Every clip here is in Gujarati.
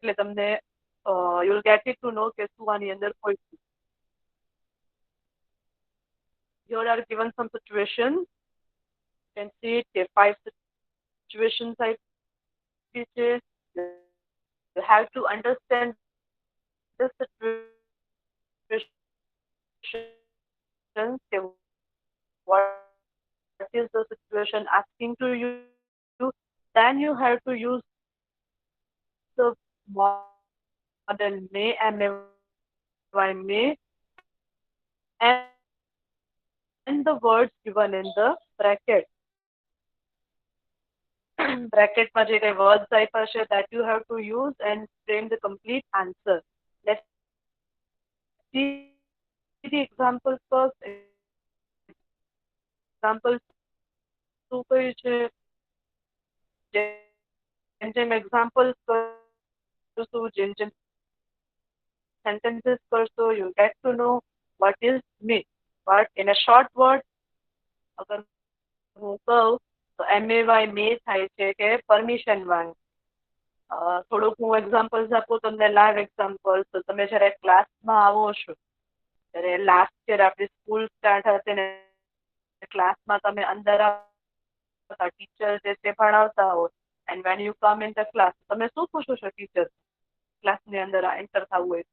એટલે તમને you'll get it to know કે શું આની અંદર હોય છે. Here are given some situations. You can see it, કે 5 situations આપી છે. You have to understand the situation, what is the situation asking to you. Then you have to use the model may and may and the words given in the bracket. Bracket માં જે કઈ words આપ્યા છે that you have to use and frame the complete answer. Let's see the examples first. Examples શું કહ્યું છે? જેમ examples કરશું, જેમ sentences કરશો, you get to know what is me. But in a short word, અગર હું કહું તો MAY મે થાય છે કે પરમિશન માંગ. થોડુંક હું એક્ઝામ્પલ્સ આપું તમને, લાઈવ એક્ઝામ્પલ્સ. તો તમે જ્યારે ક્લાસમાં આવો છો, ત્યારે લાસ્ટ યર આપણી સ્કૂલ સ્ટાર્ટ હતી ને ક્લાસમાં તમે અંદર આવતા, ટીચર જે તે ભણાવતા હોય, and when you come in the class, તમે શું પૂછો છો ટીચર? ક્લાસની અંદર એન્ટર થવું હોય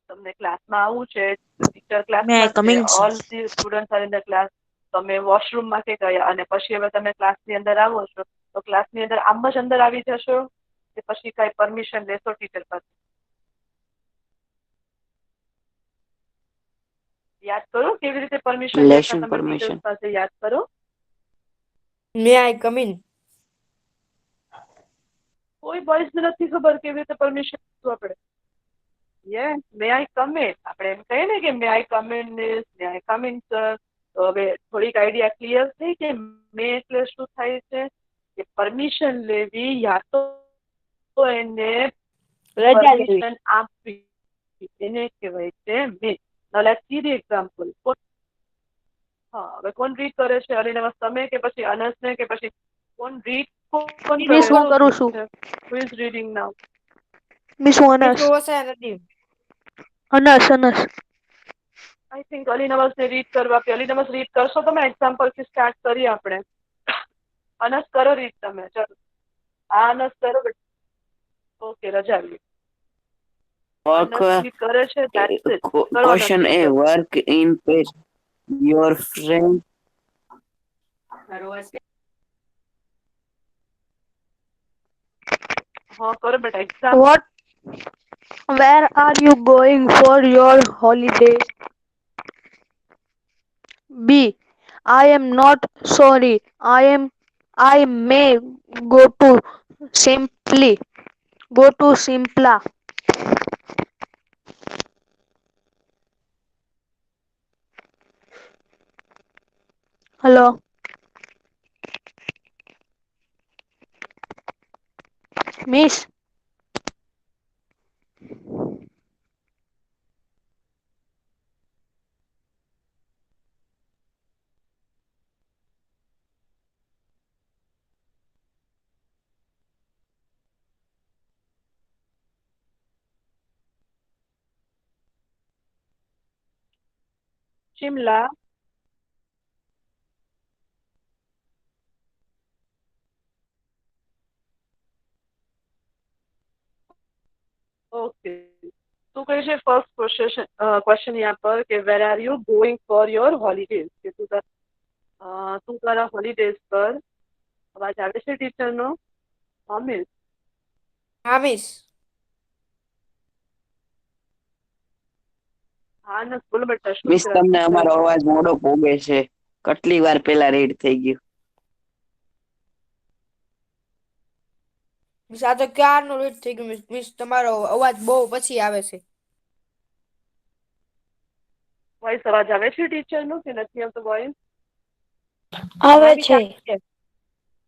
તમને ક્લાસમાં આવવું છે, ટીચર ક્લાસમાં છે, all the students are in the class. તમે વોશરૂમમાં કે ગયા અને પછી હવે તમે ક્લાસની અંદર આવો છો, તો ક્લાસની અંદર આમ જ અંદર આવી જશો કે પછી કઈ પરમિશન લેશો ટીચર પાસે? યાદ કરો કેવી રીતે પરમિશન લેશો તમે ટીચર પાસે, યાદ કરો. મે આઈ કમ ઇન. કોઈ બોયઝ ને નથી ખબર કેવી રીતે પરમિશન લેશું આપણે. Yes, may I come in. આપણે એમ કહીએ ને કે may I come in miss, may I come in sir. તો હવે થોડીક આઈડિયા ક્લિયર થઈ કે મે એટલે શું થાય છે? કે પરમિશન લેવી, યા તો એને પરમિશન આપવી, એને કહેવાય છે મે. Now let's see the example. હા, હવે કોણ રીડ કરે છે? અલીનવાસ તમે કે પછી અનસ ને કે પછી કોણ રીડ કોણ કરે? મિસ હું કરું છું. Who is reading now? Miss હું અનસ. અનસ. I think અલીનવાસ ને રીડ કરવા આપી. અલીનવાસ રીડ કરશો તમે? એક્ઝામ્પલ થી સ્ટાર્ટ કરીએ આપણે. અનસ કરો રીડ તમે. ચલો હા અનસ કરો. ઓકે, રજા લ્યો. કરે છે. Question A, work in page. Your friend. હા કરો બેટા. Exam. What? Where are you going for your holiday? B. I am not sorry. I may go to Simpla. Hello. Miss. Shimla. Okay, શું કહે છે ફર્સ્ટ ક્વેશ્ચન यहाँ पर કે વેર are you going for your holidays? કે તું તારા હોલિડેઝ પર. અવાજ આવે છે ટીચરનો? હા મિસ. હા મિસ. હા નસ બોલો બેટા. મિસ તમને અમારો અવાજ મોડો પોગે છે. કેટલી વાર પેલા રીડ થઈ ગયું. મિસ આ તો ક્યારનો રીડ થઈ ગયું મિસ. તમારો અવાજ બહુ પછી આવે છે. વોઇસ અવાજ આવે છે ટીચરનો કે નથી આવતો વોઇસ? આવે છે.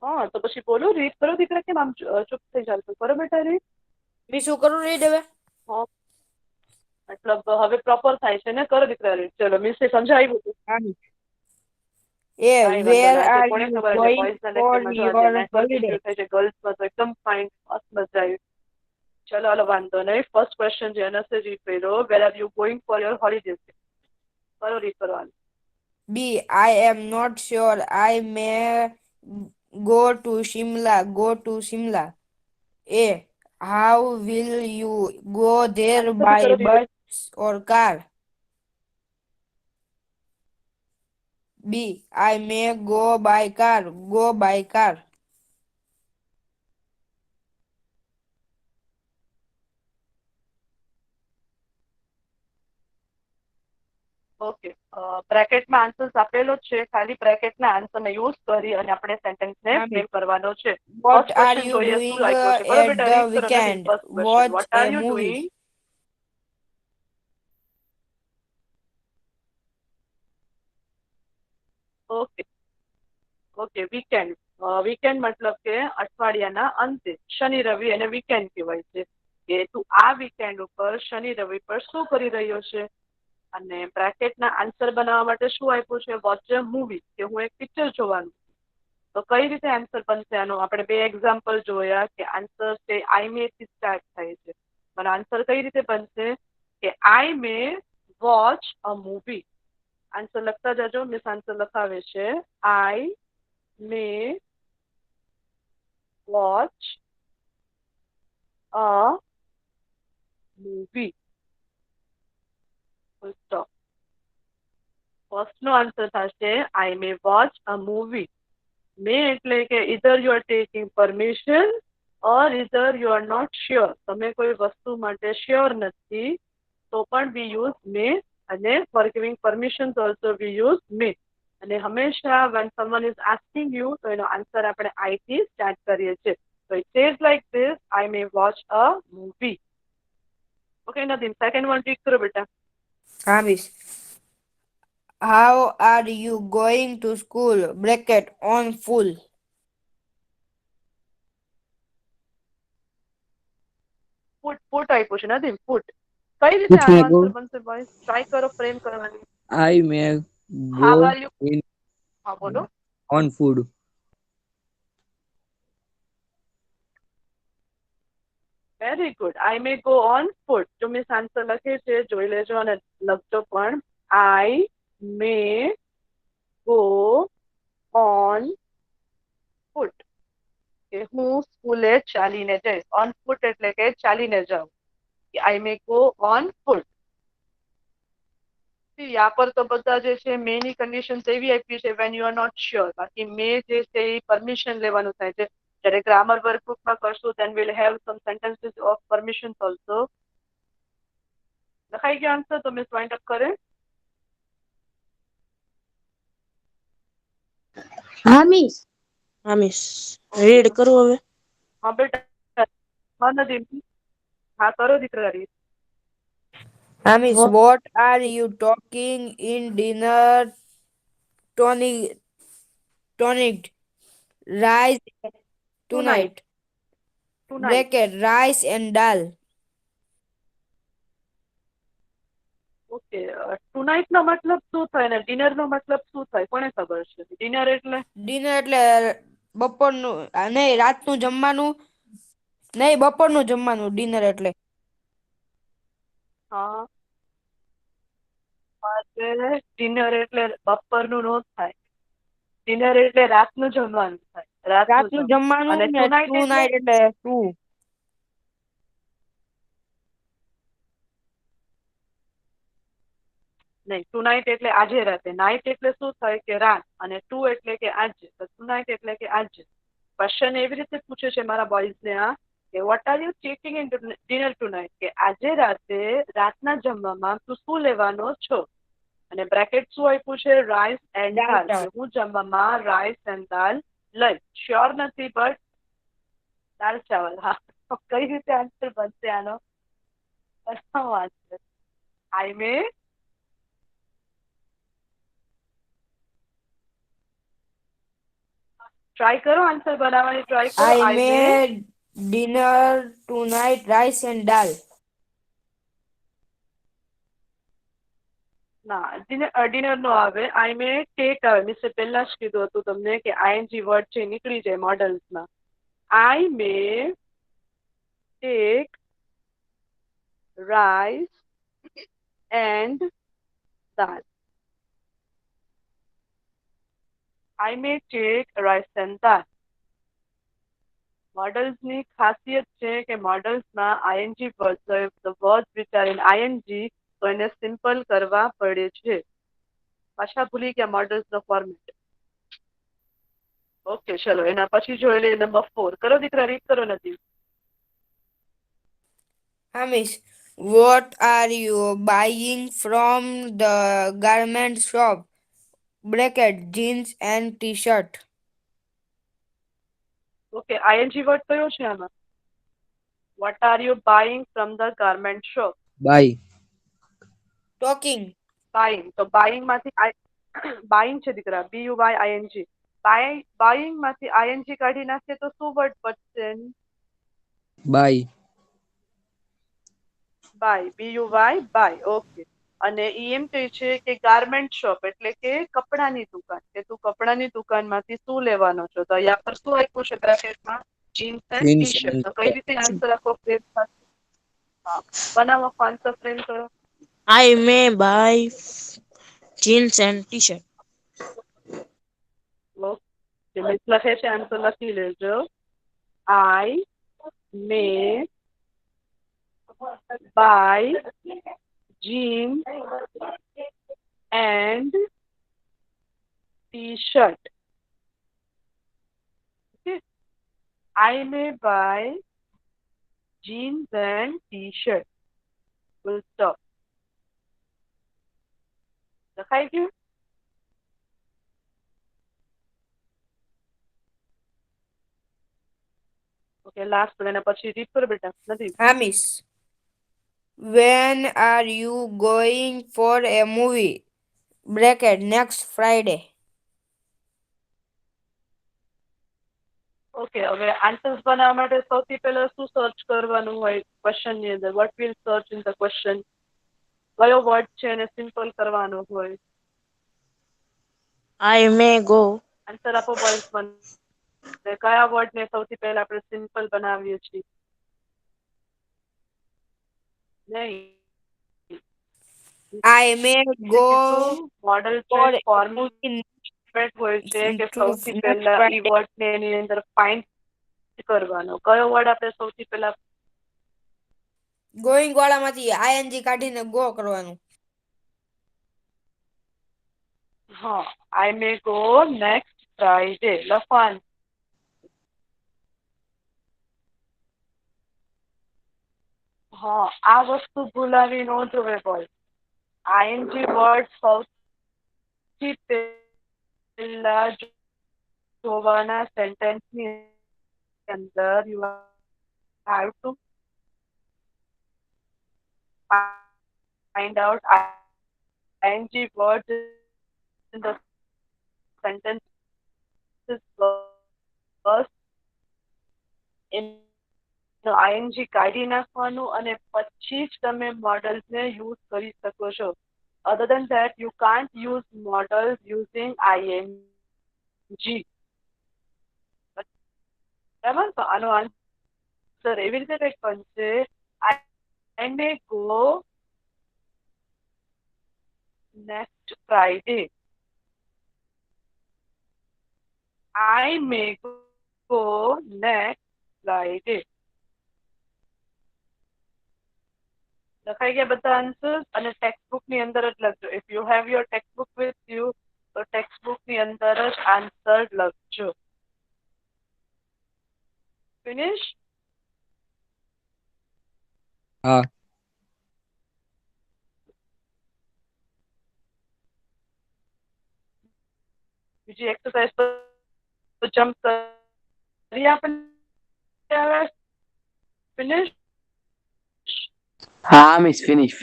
હા તો પછી બોલો, રીડ કરો દીકરા. કેમ આમ ચૂપ થઈ ચાલતું? કરો બેટા રીડ. મિસ હું કરું રીડ હવે? હા મતલબ હવે પ્રોપર થાય છે ને? કરો દીકરા રીડ. ચલો મિસે સમજાવ્યું હતું. એ where are you going for your holiday? ગર્લ્સમાં તો એકદમ ફાઇન, મસ્ત મજા આવી. ચલો હાલો વાંધો નહીં. ફર્સ્ટ ક્વેશ્ચન જે અનસે રીડ કર્યો, વેર are you going for your holidays? કરો રીડ કરવાનું. B. I am not sure. I may go to Shimla. Go to Shimla. A. How will you go there Answer by કરો ધીરે. bus or car? B. I may go by car. Go by car. Okay, બ્રેકેટમાં આન્સર્સ આપેલો જ છે. ખાલી બ્રેકેટના આન્સરને યુઝ કરી અને આપણે સેન્ટેન્સને હા, ફ્રેમ કરવાનો છે. What first are question you જોઈએ doing શું આપ્યો છે. બરોબર at બેટા, the રીડ કરો નથી. weekend? First question, Watch what are a you movie. Doing? Okay okay, weekend. Weekend મતલબ કે અઠવાડિયાના અંતે, શનિ રવિ અને વીકેન્ડ કહેવાય છે. કે તું આ વીકેન્ડ ઉપર શનિ રવિ પર શું કરી રહ્યો છે? અને બ્રેકેટના આન્સર બનાવવા માટે શું આપ્યું છે? વોચ અ મૂવી, કે હું એક પિક્ચર જોવાનું. તો કઈ રીતે આન્સર બનશે આનો? આપણે બે એક્ઝામ્પલ જોયા કે આન્સર છે આઈ મે થી સ્ટાર્ટ થાય છે. પણ આન્સર કઈ રીતે બનશે? કે I may watch a movie. Answer લખતા જજો. મિસ આન્સર લખાવે છે I may watch a movie. Stop. First નો આન્સર થશે I may watch a movie. મે એટલે કે either you are taking permission or either you are not sure. તમે કોઈ વસ્તુ માટે શ્યોર નથી તો પણ વી યુઝ મે, અને for giving permission also we use may. અને હંમેશા when someone is asking you તો એનો આન્સર આપણે આઈ થી સ્ટાર્ટ કરીએ છીએ. તો it says like this, I may watch a movie. Okay, Nadeem, second one read કરો બેટા. હા, miss. How are you going to school? Bracket on full. ફૂટ આપ્યું છે નદીમ, ફૂટ. કઈ રીતે આનો આન્સર બનશે બોયઝ? ટ્રાય કરો ફ્રેમ કરવાની. I may how go are you? in હા બોલો. on food. Very good. I may go on foot. જો મિસ આન્સર લખે છે જોઈ લેજો અને લખજો પણ. આઈ મે ગો ઓન ફૂટ, કે હું સ્કૂલે ચાલીને જઈશ. ઓન ફૂટ એટલે કે ચાલીને જાઉં. આઈ મે ગો ઓન ફૂટ. યા પર તો બધા જે છે મે ની કન્ડિશન એવી આપી છે when you are not sure. બાકી મે જે છે એ પરમિશન લેવાનું થાય છે. જ્યારે ગ્રામર વર્કબુકમાં કરશું then we'll have some sentences of permissions also. લખાઈ ગયો આન્સર? તો મિસ વાઇન્ડ અપ કરે. હા મિસ રીડ કરું હવે. હા બેટા. હા નદીમ. હા કરો દીકરા રીત. હા, miss. What are you talking in dinner tonight? Rice tonight. Tonight. Bracket rice and dal. Okay, tonight નો મતલબ શું થાય ને ડિનર નો મતલબ શું થાય? કોને ખબર છે? ડિનર એટલે ડિનર એટલે બપોરનું, નહીં રાતનું જમવાનું, નહીં બપોરનું જમવાનું ડિનર એટલે. હા, ડિનર એટલે બપોરનું નો થાય. ડિનર એટલે રાતનું જમવાનું થાય. રાતનું જમવાનું અને ને ટુનાઇટ ટુ નાઇટ એટલે ટુ. નહીં, ટુનાઇટ એટલે આજે રાતે. નાઇટ એટલે શું થાય કે રાત, અને ટુ એટલે કે આજે. તો ટુનાઇટ એટલે કે આજે. ક્વેશ્ચન એવી રીતે પૂછે છે મારા બોયઝ ને આ, કે what are you taking in dinner tonight, કે આજે રાતે રાતના જમવામાં તું શું લેવાનો છો? અને બ્રેકેટ શું આપ્યું છે? રાઈસ એન્ડ દાળ દાલ. ચાવલ. હું જમવામાં રાઈસ એન્ડ દાલ લઈશ. શ્યોર નથી બટ દાલ ચાવલ. હા, કઈ રીતે આન્સર બનશે આનો? આન્સર આઈ મે ટ્રાય કરો આન્સર બનાવવાની ટ્રાય કરો. I made dinner tonight rice and dal. ના, ડિનર નો આવે. આઈ મે ટેક આવે. મિસે પહેલા જ કીધું હતું તમને કે આઈએનજી વર્ડ છે નીકળી જાય મોડલ્સમાં. I may take rice and dal. I may take rice and dal. મોડલ્સની ખાસિયત છે કે મોડલ્સમાં ING word the words which are in ING તો એને સિમ્પલ કરવા પડે છે. પાછા ભૂલી ગયા મોડલ્સનો ફોર્મેટ. ઓકે ચલો એના પછી જોઈ લઈએ નંબર 4. કરો દીકરા, રીડ કરો નથી. Hamish, what are you buying from the garment shop? Bracket, jeans and t-shirt. Okay ING word કયો છે આમાં? Vote are you buying from the garment shop? Buy. Talking. Buying, તો બાઇંગ માંથી બાઇંગ છે દીકરા, BUYING. બાઇંગ માંથી આઈએનજી કાઢી નાખીએ તો શું વર્ડ બચશે? Buy. Buy, BUY buy. Okay. અને ઈ એમ કહે છે કે ગાર્મેન્ટ શોપ એટલે કે કપડાની દુકાન, કે તું કપડાની દુકાનમાંથી શું લેવાનો છો? તો અહીંયા પર શું આપ્યું છે બ્રેકેટમાં? Jeans and Jeans T shirt. and તો કઈ રીતે આન્સર આપો? ફ્રેમ બનાવો, આન્સર ફ્રેમ કરો. I may buy jeans and t-shirt. Okay, miss લખે છે, આન્સર લખી લેજો. I may buy jeans and t-shirt. Okay. I may buy jeans and t-shirt. Full stop. લખાઈ ગયું? ઓકે, લાસ્ટ એના પછી રીડ કરો બેટા. નથી. Hamish, when are you going for a movie? Bracket, next Friday. Okay, હવે આન્સર્સ બનાવવા માટે સૌથી પહેલા શું સર્ચ કરવાનું હોય ક્વેશ્ચનની અંદર? What will search in the question? કયો વર્ડ છે એને સિમ્પલ કરવાનો હોય? I may go. આન્સર આપો બોયઝ. મને કયા વર્ડને સૌથી પહેલા આપણે સિમ્પલ બનાવીએ છીએ? નહીં, I may go model for છે, a ફોર્મેટ movie હોય છે કે to સૌથી next પહેલા ઈ Friday. વર્ડને એની અંદર ફાઇન્ડ કરવાનો. કયો વર્ડ આપણે સૌથી પહેલા? Going વાળામાંથી ing કાઢીને go કરવાનું. હા, I may go next Friday. લખવાનું. હા, આ વસ્તુ ભૂલાવી ન જોવે બોય. આઈએનજી વર્ડ સૌથી પહેલા જોવાના સેન્ટેન્સની અંદર you have to find out ing words in the sentences first. ing કાઢી નાખવાનું અને પછી જ તમે મોડલ્સને યુઝ કરી શકો છો. Other than that you can't use modals using ing. બરાબર? તો આનો આન્સર એવી રીતે કંઈક બનશે. I may go next Friday. I may go next Friday. લખાઈ ગયા બધા આન્સર્સ? અને ટેક્સ્ટ બુક ની અંદર જ લખજો. If you have your text book with you તો ટેક્સ્ટ બુક ની અંદર જ આન્સર લખજો. ફિનિશ? હા. બીજી એક્સરસાઇઝ તો જમ્પ કરી આપણે હવે. ફિનિશ? હા મિસ, ફિનિશ.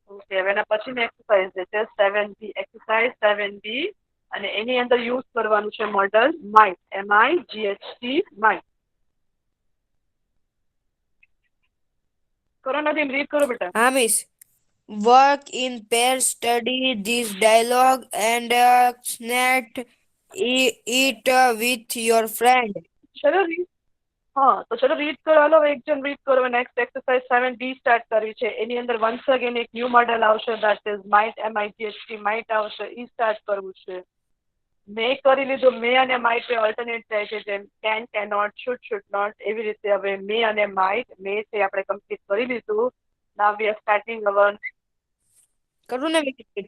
ઓકે, હવે એના પછીની એક્સરસાઇઝ છે 7B. એક્સરસાઇઝ 7B અને એની અંદર યુઝ કરવાનું છે મોડલ માઇટ. MIGHT might. કરો નથી, રીડ કરો બેટા. Hamish, work in pairs, study this dialogue and snat Eat with your friend. ચલો રીડ. હા તો ચલો રીડ કરો. હાલો એક જણ રીડ કરો. નેક્સ્ટ એક્સરસાઇઝ 7D સ્ટાર્ટ કરવી છે. એની અંદર વન્સ અગેન એક ન્યૂ મોડેલ આવશે. That is might, MIGHT, might આવશે. ઈ સ્ટાર્ટ કરવું છે. મે કરી લીધું. મે અને માઇટ ઓલ્ટરનેટ થાય છે. જેમ કેન, નોટ, શુડ નોટ, એવી રીતે હવે મે અને માઇટ, મે છે આપણે કમ્પ્લીટ કરી લીધું. નાવ વી આર સ્ટાર્ટિંગ અવર. કરું ને repeat?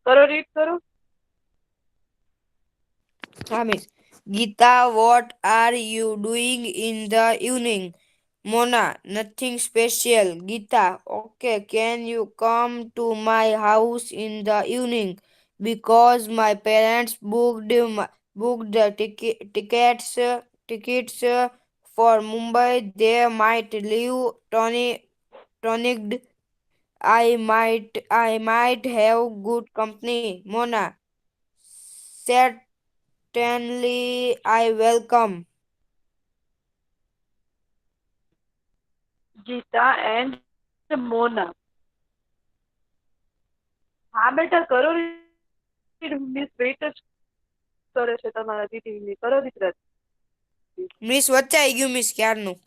કરો રીડ કરો. Miss. Geeta, what are you doing in the evening? Mona, nothing special. Geeta, okay, can you come to my house in the evening? Because my parents booked the tickets for Mumbai. They might leave tonicked. I might have good company. Mona, certainly I welcome. Geeta and Mona. હા બેટા કરો રીડ. મિસ વેઇટ જ કરે છે તમારા દીદીની. કરો દીકરા. મિસ વચ્ચે આવી ગયું મિસ ક્યારનું.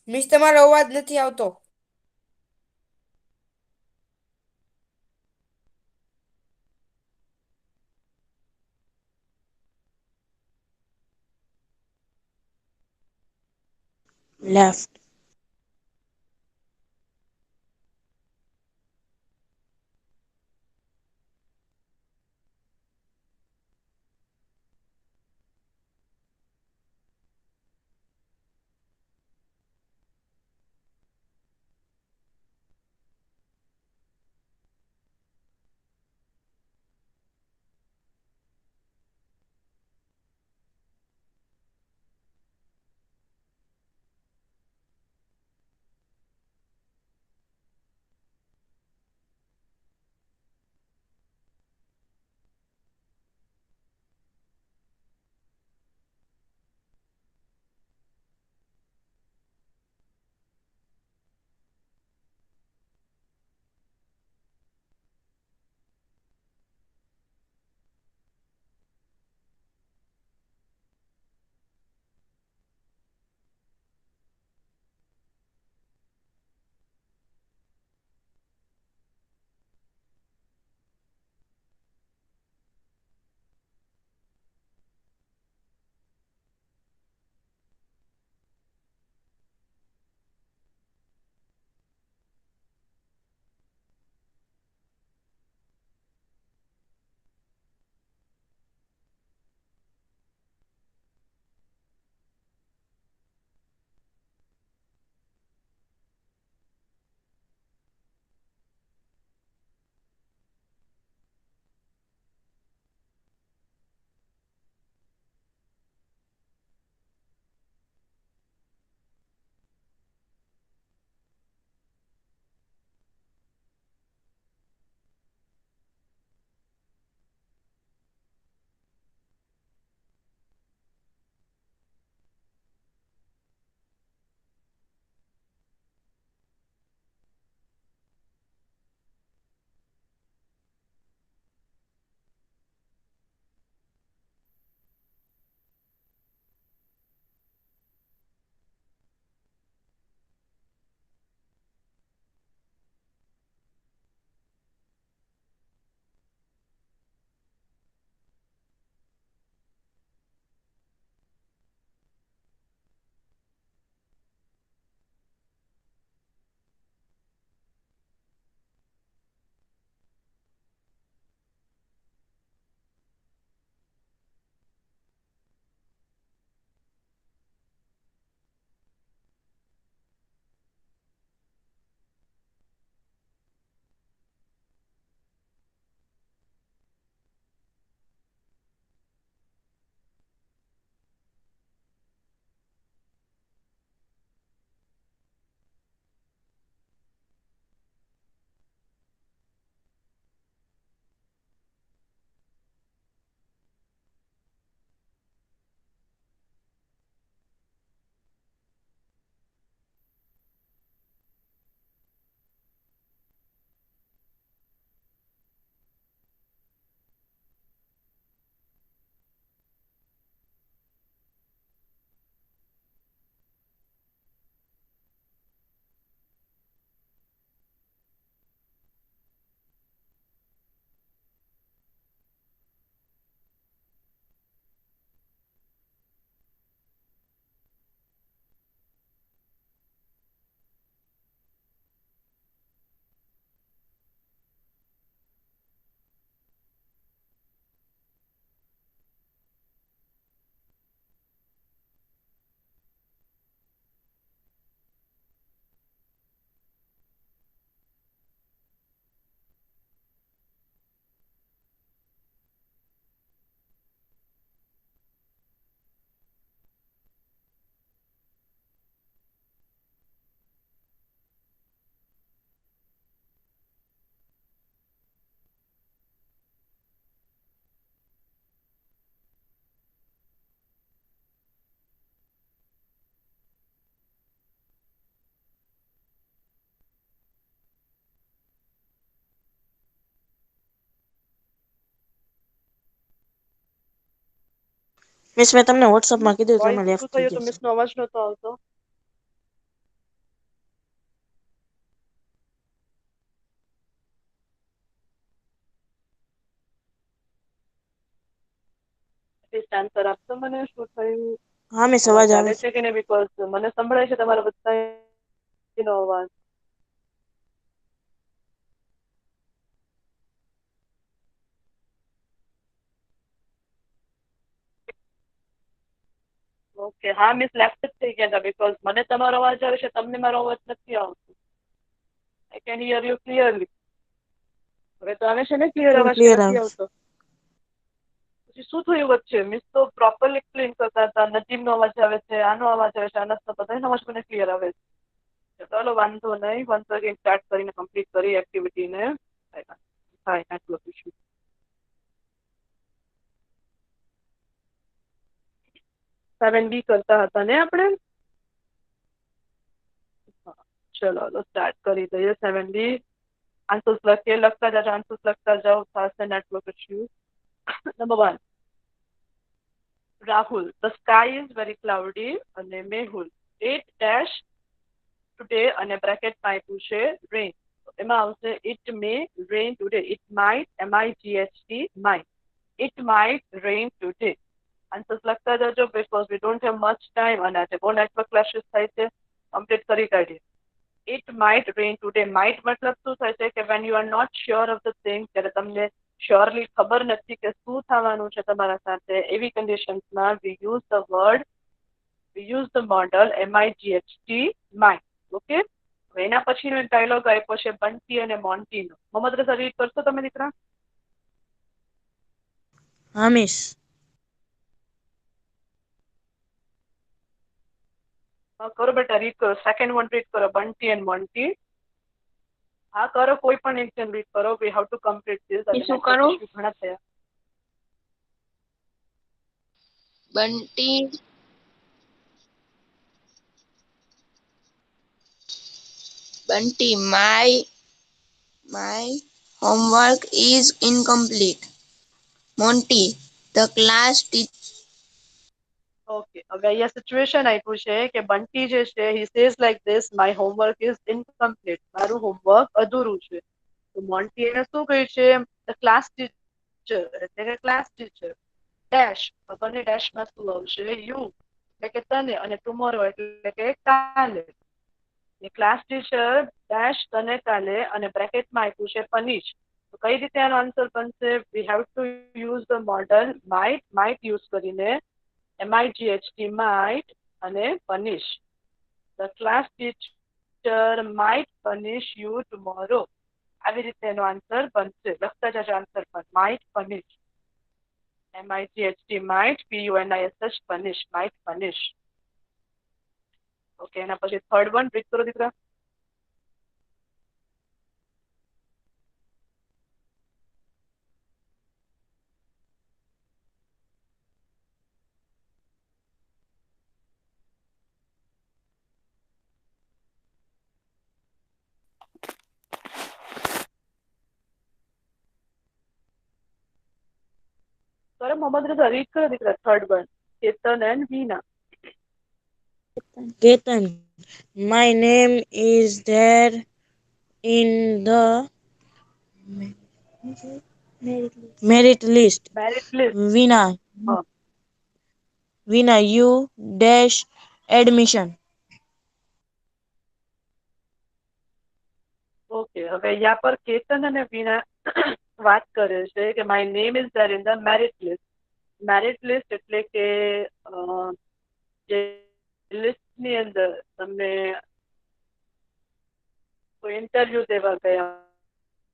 મિસ તમારો અવાજ નથી આવતો. Left. મિસ મેં તમને વોટ્સઅપમાં કીધું વોઇસ તમે શું લેફ્ટ થઈ થયું તો જશે. મિસનો અવાજ નતો આવતો. પ્લીઝ આન્સર આપશો મને શું થયું? હા મિસ અવાજ અવાજ આવે આવે છે. છે કે નહીં? બીકોઝ મને સંભળાય છે તમારા બધાનો અવાજ. ઓકે હા મિસ લેફ્ટ જ થઈ ગયા હતા બીકોઝ મને તમારો અવાજ આવે છે, તમને મારો અવાજ નથી આવતો. I can here you clearly. હવે તો આવે છે ને ક્લિયર અવાજ કે ક્લિયર નથી આવે છે. આવતો? પછી શું થયું વચ્ચે? મિસ તો પ્રોપરલી એક્સપ્લેન કરતા હતા. નજીમનો અવાજ આવે છે, આનો અવાજ આવે છે, આના બધાનો અવાજ મને ક્લિયર આવે છે. ચાલો વાંધો નહીં, વન્સ અગેન સ્ટાર્ટ કરીને કમ્પ્લીટ કરી એક્ટિવિટીને. થાય નેટવર્ક ઇશ્યુ. 7B કરતા હતા ને આપણે? ચલો સ્ટાર્ટ કરી દઈએ 7B. આન્સર્સ લખીએ, લખતા જાઓ, આન્સર્સ લખતા જાઓ, થશે network issue. Number 1 Rahul, the sky is very cloudy. અને મેહુલ, it dash today અને બ્રેકેટ માં આપ્યું છે rain. એમાં આવશે it may rain today. It might, M-I-G-H-T, might. It might rain today. Answers લખતા જજો because we don't have much time અને આજે બહુ નેટવર્ક ક્લેશિસ થાય છે. કમ્પ્લીટ કરી કાઢીએ. It might rain today. Might મતલબ શું થાય છે કે when you are not sure of the thing, ત્યારે તમને શ્યોરલી ખબર નથી કે શું થવાનું છે તમારા સાથે, એવી કન્ડિશન્સમાં we use the model MIGHT, might. Okay, હવે એના પછીનો ડાયલોગ આપ્યો છે બંટી અને મોન્ટીનો. મોહમ્મદ રઝા રીડ કરશો તમે દીકરા? હા મિસ. કરો બેટા, રીડ કરો. સેકન્ડ વન રીડ કરો, બંટી એન્ડ મોન્ટી. હા કરો, કોઈ પણ એક જણ રીડ કરો. We have to complete this. શું કરું? ઘણા થયા. Bunty my homework is incomplete. Monty, the class teacher. Okay, હવે અહીંયા સિચ્યુએશન આપ્યું છે કે બંટી જે છે he says like this, my homework is incomplete. મારું હોમવર્ક અધૂરું છે. તો મોન્ટી એને શું કહ્યું છે? the class teacher એટલે કે ક્લાસ ટીચર ડેશ, ખબર ને ડેશમાં શું આવશે? યુ એટલે કે તને, અને ટુમોરો એટલે કે કાલે. ક્લાસ ટીચર ડેશ તને કાલે, અને બ્રેકેટમાં આપ્યું છે પનિશ. તો કઈ રીતે આનો આન્સર બનશે? We have to use the model might use કરીને, MIGHT, might અને punish. The class teacher might punish you tomorrow. આવી રીતે એનો આન્સર બનશે. લખતા જજો આન્સર પર, might punish. MIGHT, might, PUNISH, punish, might punish. Okay, એના પછી થર્ડ વન રીડ કરો દીકરા. કરો મોહમ્મદ રઝા, રીડ કરો દીકરા. Third one, Ketan and Veena. Ketan, my name is there in the merit list. Merit list. Veena, you dash admission. Okay, હવે યા પર કેતન અને વીના વાત કરે છે કે my name is there in the merit list. Merit list એટલે કે જે લિસ્ટની અંદર તમને કોઈ ઇન્ટરવ્યુ દેવા ગયા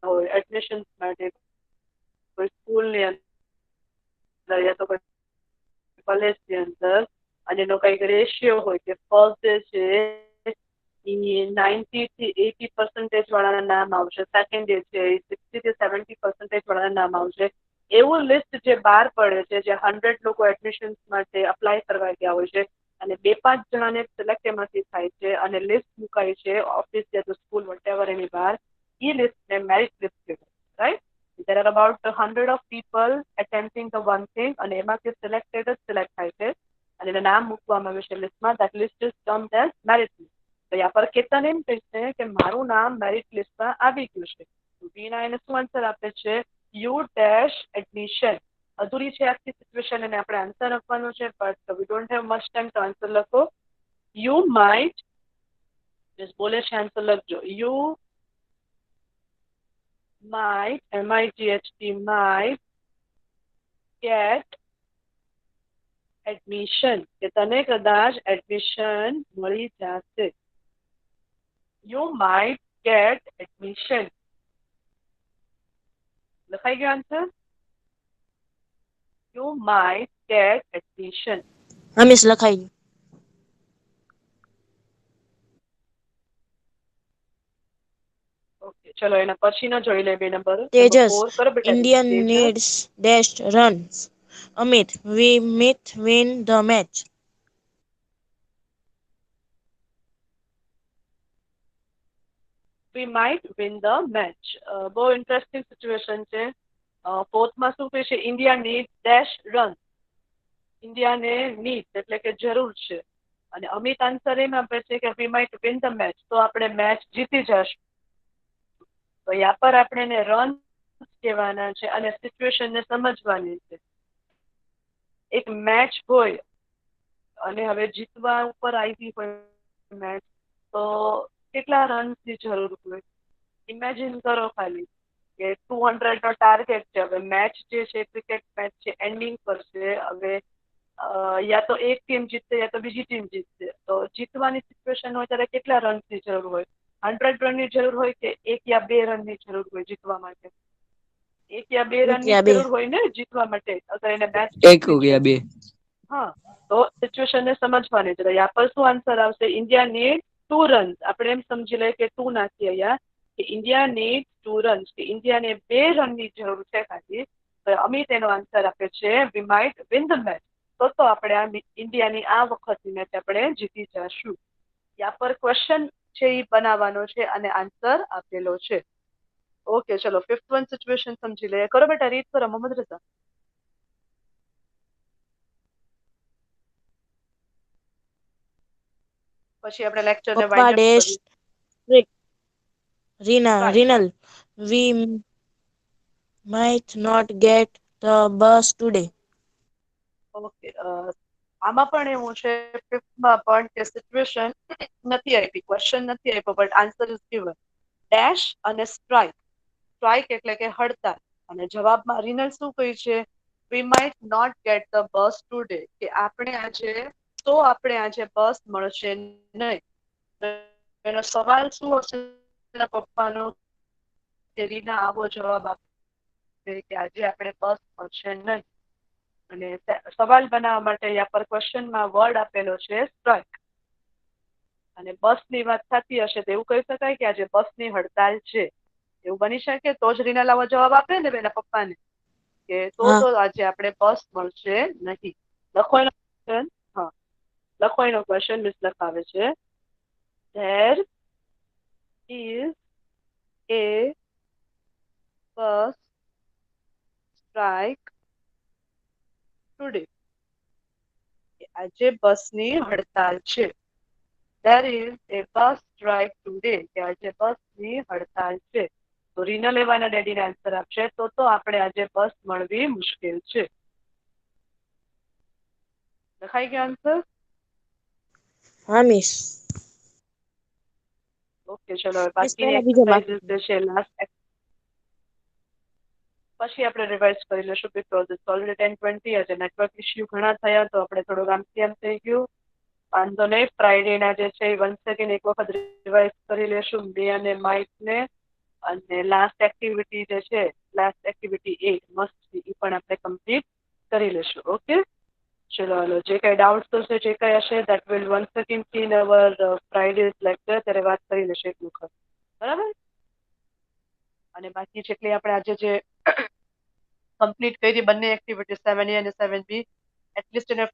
હોય એડમિશન માટે, કોઈ સ્કૂલની અંદર યા તો કોઈ કોલેજની અંદર, અને એનો કંઈક રેશિયો હોય કે ફર્સ્ટ ડે છે એ 90 થી 80% વાળાના નામ આવશે, સેકન્ડ ડે છે એ 60 થી 70% વાળાના નામ આવશે. એવું લિસ્ટ જે બહાર પડે છે, જે 100 લોકો એડમિશન માટે અપ્લાય કરવા ગયા હોય છે, અને 2-5 જણાને સિલેક્ટ એમાંથી થાય છે અને લિસ્ટ મુકાય છે ઓફિસ યા તો સ્કૂલ વટેવર એની બહાર, એ લિસ્ટને મેરિટ લિસ્ટ કહેવાય. Right? there are about 100 of people attempting the one thing અને એમાંથી સિલેક્ટેડ જ સિલેક્ટ થાય છે અને એને નામ મૂકવામાં આવે છે લિસ્ટમાં. that list is termed as merit list. તો યા પર કેતન એમ કહે છે કે મારું નામ મેરિટ લિસ્ટમાં આવી ગયું છે. વીના એને શું આન્સર આપે છે? You dash admission. અધૂરી છે આખી સિચ્યુએશન અને આપણે આન્સર આપવાનો છે, but we don't have much time તો આન્સર લખો. યુ માઇટ બોલે છે આન્સર લખજો. You might, M-I-G-H-T, might get admission. કે તને કદાચ એડમિશન મળી જશે. You might get admission. લખાઈ ગયો answer? You might get admission. હા મિસ લખાઈ ગયું. ઓકે ચલો એના પછીનો જોઈ લે 2 નંબર. તેજસ, 4 કરો બેટા. India Tejas. needs dash runs. Amit, we might win the match. We might win the match. બહુ ઇન્ટરેસ્ટિંગ સિચ્યુએશન છે. ફોર્થમાં શું કહે છે? India need dash run. ઇન્ડિયાને નીડ એટલે કે જરૂર છે અને અમિત આન્સર એમ આપે છે કે we might win the match. તો આપણે મેચ જીતી જશું. તો યા પર આપણે એને રન કહેવાના છે અને સિચ્યુએશનને સમજવાની છે. એક મેચ હોય અને હવે જીતવા ઉપર આવી હોય મેચ, તો કેટલા રન્સની જરૂર હોય? ઇમેજિન કરો ખાલી કે 200 નો ટાર્ગેટ છે. હવે મેચ જે છે ક્રિકેટ મેચ છે એન્ડિંગ પર છે. હવે યા તો એક ટીમ જીતશે યા તો બીજી ટીમ જીતશે. તો જીતવાની સિચ્યુએશન હોય ત્યારે કેટલા રન્સની જરૂર હોય? 100 રનની જરૂર હોય કે 1 યા 2 રનની જરૂર હોય જીતવા માટે? 1 યા 2 રનની જરૂર હોય ને જીતવા માટે, અગર એને મેચ એક ગયા બે. હા, તો સિચ્યુએશનને સમજવાની છે. યા પર શું આન્સર આવશે? India need 2 runs. આપણે એમ સમજી લઈએ કે 2 નાખીએ અહીંયા કે ઇન્ડિયા નીડ 2 રન્સ, કે ઇન્ડિયાને 2 રનની જરૂર છે ખાલી. તો અમિત એનો આન્સર આપે છે we might win the match. તો આપણે આ ઇન્ડિયાની આ વખતની મેચ આપણે જીતી જશું. યા પર ક્વેશ્ચન છે એ બનાવવાનો છે અને આન્સર આપેલો છે. ઓકે ચલો 5th વન સિચ્યુએશન સમજી લઈએ. કરો બેટા, રીડ કરો મોહમ્મદ રઝા. પછી આપણે લેક્ચરને Papa વાઇન્ડ અપ dash કરીએ. Rinal, we might not get the bus today. Okay, આમાં પણ એવું છે 5thમાં પણ કે સિચ્યુએશન નથી આપી, ક્વેશ્ચન નથી આપ્યો, but answer is given. Dash અને સ્ટ્રાઇક. સ્ટ્રાઇક એટલે કે હડતાલ અને જવાબમાં રિનલ શું કહે છે? We might not get the bus today. કે આપણે આજે બસ મળશે નહીં. એનો સવાલ શું હશે એના પપ્પાનો? કે રીના આવો જવાબ આપે કે આજે આપણે બસ મળશે નહીં. અને સવાલ બનાવવા માટે યા પર ક્વેશ્ચનમાં વર્ડ આપેલો છે સ્ટ્રાઇક. અને બસની વાત થતી હશે તો એવું કહી શકાય કે આજે બસની હડતાલ છે. એવું બની શકે. તો જ રીના આવો જવાબ આપે ને એના પપ્પાને કે તો આજે આપણે બસ મળશે નહીં. લખો એનો ક્વેશ્ચન. હા, લખો એનો ક્વેશ્ચન. મિસ લખાવે છે there is a bus strike today. આજે બસની હડતાલ છે. there is a bus strike today. કે આજે બસની હડતાલ છે. તો રીના લેવાના ડેડીને આન્સર આપશે તો આપણે આજે બસ મળવી મુશ્કેલ છે. લખાઈ ગયો આન્સર? હા મિસ. ઓકે ચલો બાકીની બીજો એક્સરસાઇઝ જે છે લાસ્ટ પછી આપણે રિવાઇઝ કરી લઈશું બીકોઝ ઇટ્સ ઓલરેડી 10:20. આજે નેટવર્ક ઇસ્યુ ઘણા થયા તો આપણે થોડુંક આમથી આમ થઈ ગયું. વાંધો નહીં, ફ્રાઈડેના જે છે વન્સ અગેન એક વખત રિવાઇઝ કરી લેશું મે અને માઇકને. અને લાસ્ટ એક્ટિવિટી જે છે લાસ્ટ એક્ટિવિટી 8 મસ્તી એ પણ આપણે કમ્પ્લીટ કરી લેશું. ઓકે ચલો હાલો, જે કઈ ડાઉટ્સ હશે જે કઈ હશે that will once again see in our Friday's lecture. ત્યારે વાત કરી લેશું એક વખત, બરાબર? અને બાકી જેટલી આપણે આજે જે કમ્પ્લીટ કરી બંને એક્ટિવિટી 7A અને 7B એટલીસ્ટ એને